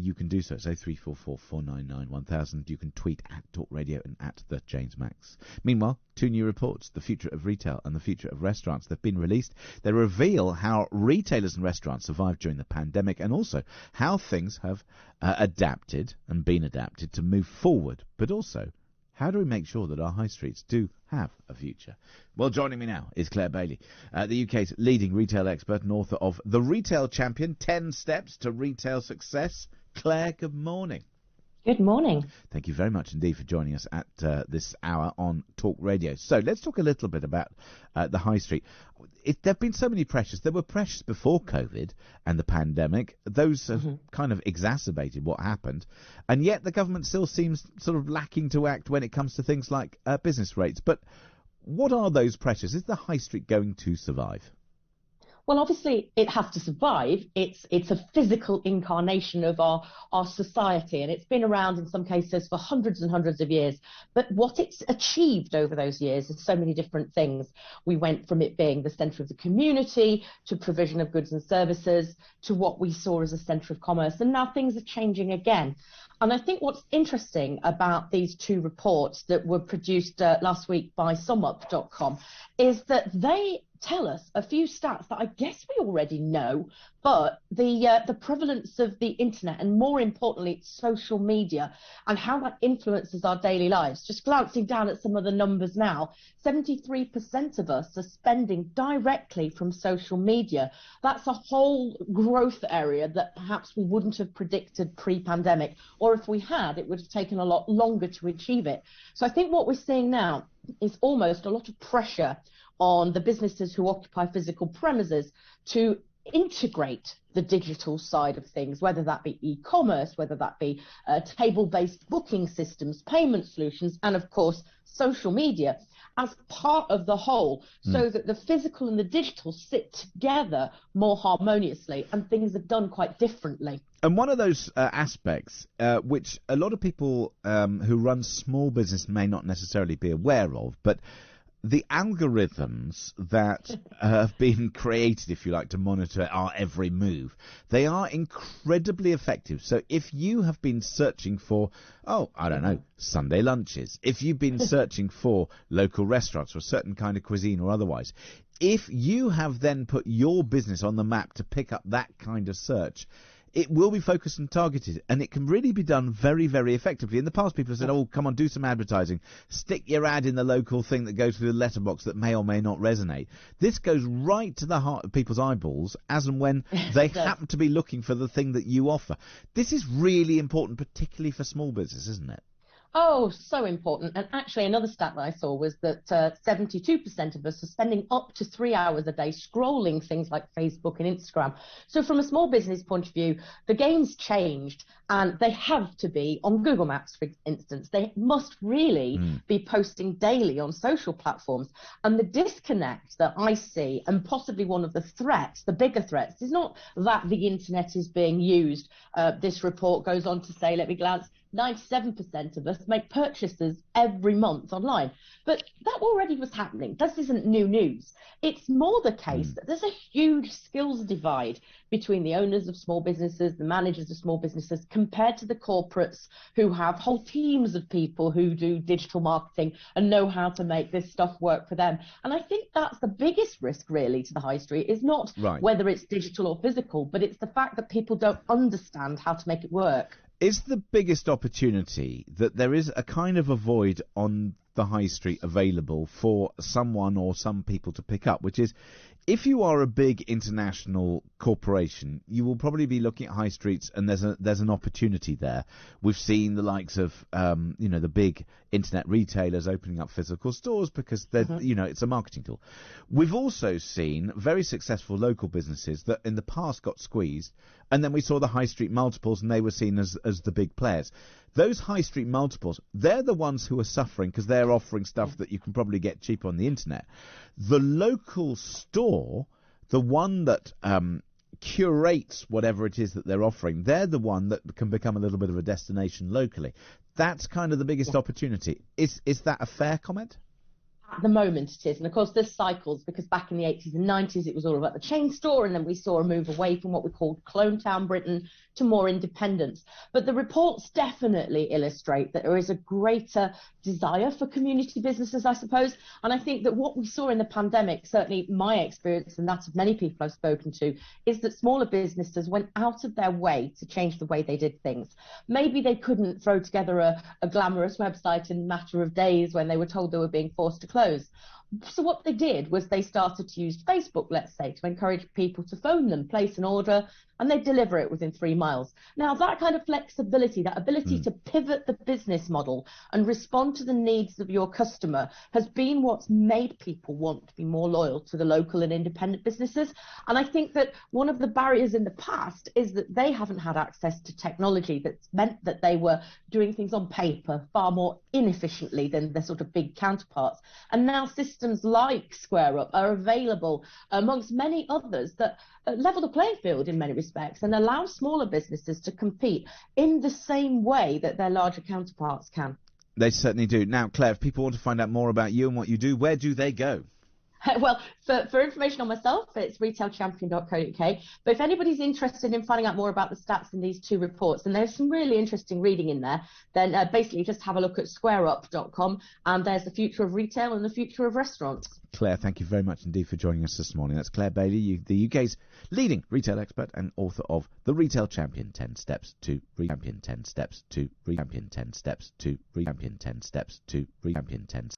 you can do so. It's 0344 499 1000. You can tweet at talkRADIO and at the James Max. Meanwhile, 2 new reports, the future of retail and the future of restaurants, they've been released. They reveal how retailers and restaurants survived during the pandemic, and also how things have adapted and been adapted to move forward. But also, how do we make sure that our high streets do have a future? Well, joining me now is Claire Bailey, the UK's leading retail expert and author of The Retail Champion, 10 Steps to Retail Success. Claire, good morning. Good morning. Thank you very much indeed for joining us at this hour on Talk Radio. So let's talk a little bit about the high street. There have been so many pressures. There were pressures before COVID and the pandemic. Those have kind of exacerbated what happened. And yet the government still seems sort of lacking to act when it comes to things like business rates. But what are those pressures? Is the high street going to survive? Well, obviously, it has to survive. It's a physical incarnation of our society, and it's been around in some cases for hundreds and hundreds of years. But what it's achieved over those years is so many different things. We went from it being the centre of the community to provision of goods and services to what we saw as a centre of commerce, and now things are changing again. And I think what's interesting about these 2 reports that were produced last week by SumUp.com is that they tell us a few stats that I guess we already know, but the prevalence of the internet and, more importantly, social media and how that influences our daily lives. Just glancing down at some of the numbers now, 73% of us are spending directly from social media. That's a whole growth area that perhaps we wouldn't have predicted pre-pandemic, or if we had, it would have taken a lot longer to achieve it. So I think what we're seeing now is almost a lot of pressure on the businesses who occupy physical premises to integrate the digital side of things, whether that be e-commerce, whether that be table-based booking systems, payment solutions, and of course social media as part of the whole, so that the physical and the digital sit together more harmoniously and things are done quite differently. And one of those aspects, which a lot of people who run small business may not necessarily be aware of, but the algorithms that have been created, if you like, to monitor our every move, they are incredibly effective. So if you have been searching for, Sunday lunches, if you've been searching for local restaurants or a certain kind of cuisine or otherwise, if you have then put your business on the map to pick up that kind of search, it will be focused and targeted, and it can really be done very, very effectively. In the past, people have said, oh, come on, do some advertising. Stick your ad in the local thing that goes through the letterbox that may or may not resonate. This goes right to the heart of people's eyeballs as and when they happen to be looking for the thing that you offer. This is really important, particularly for small business, isn't it? Oh, so important. And actually, another stat that I saw was that 72% of us are spending up to 3 hours a day scrolling things like Facebook and Instagram. So from a small business point of view, the game's changed, and they have to be on Google Maps, for instance. They must really be posting daily on social platforms. And the disconnect that I see, and possibly one of the threats, the bigger threats, is not that the internet is being used. This report goes on to say, let me glance, 97% of us make purchases every month online. But that already was happening. This isn't new news. It's more the case that there's a huge skills divide between the owners of small businesses, the managers of small businesses, compared to the corporates who have whole teams of people who do digital marketing and know how to make this stuff work for them. And I think that's the biggest risk, really, to the high street, is not whether it's digital or physical, but it's the fact that people don't understand how to make it work. Is the biggest opportunity that there is a kind of a void on the high street available for someone or some people to pick up, which is, if you are a big international corporation, you will probably be looking at high streets, and there's an opportunity there. We've seen the likes of the big internet retailers opening up physical stores because they're it's a marketing tool. We've also seen very successful local businesses that in the past got squeezed, and then we saw the high street multiples, and they were seen as the big players. Those high street multiples, they're the ones who are suffering because they're offering stuff that you can probably get cheap on the internet. The local store, the one that curates whatever it is that they're offering, they're the one that can become a little bit of a destination locally. That's kind of the biggest opportunity. Is that a fair comment? At the moment it is. And of course there's cycles, because back in the 80s and 90s it was all about the chain store, and then we saw a move away from what we called Clone Town Britain to more independence. But the reports definitely illustrate that there is a greater desire for community businesses, I suppose. And I think that what we saw in the pandemic, certainly my experience and that of many people I've spoken to, is that smaller businesses went out of their way to change the way they did things. Maybe they couldn't throw together a glamorous website in a matter of days when they were told they were being forced to close. So what they did was they started to use Facebook, let's say, to encourage people to phone them, place an order, and they deliver it within 3 miles. Now, that kind of flexibility, that ability to pivot the business model and respond to the needs of your customer has been what's made people want to be more loyal to the local and independent businesses. And I think that one of the barriers in the past is that they haven't had access to technology that's meant that they were doing things on paper far more inefficiently than their sort of big counterparts. And now systems like SquareUp are available amongst many others that level the playing field in many respects and allow smaller businesses to compete in the same way that their larger counterparts can. They certainly do. Now, Claire, if people want to find out more about you and what you do, where do they go? Well, for information on myself, it's retailchampion.co.uk. But if anybody's interested in finding out more about the stats in these two reports, and there's some really interesting reading in there, then basically just have a look at squareup.com, and there's the future of retail and the future of restaurants. Claire, thank you very much indeed for joining us this morning. That's Claire Bailey, the UK's leading retail expert and author of The Retail Champion, 10 Steps to Champion, 10 Steps to Champion, 10 Steps to Champion, 10 Steps to Champion, 10